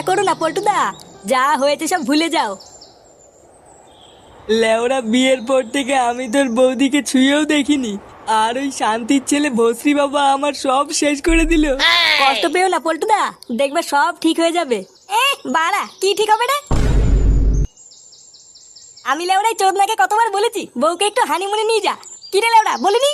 কান্না করো না পল্টুদা, যা হয়েছে সব ভুলে যাও। লেওরা বিয়ের পর থেকে আমি তোর বৌদিকে ছুঁয়েও দেখিনি, আর ওই শান্তির ছেলে ভস্রী বাবা আমার সব শেষ করে দিল। কষ্ট পেও না পল্টুদা, দেখবে সব ঠিক হয়ে যাবে। এ বাড়া, কি ঠিক হবে রে? আমি লেওড়াই চোদনাকে কতবার বলেছি বউকে একটু হানিমুনে নিয়ে যা। কি রে লেওড়া, বলিনি?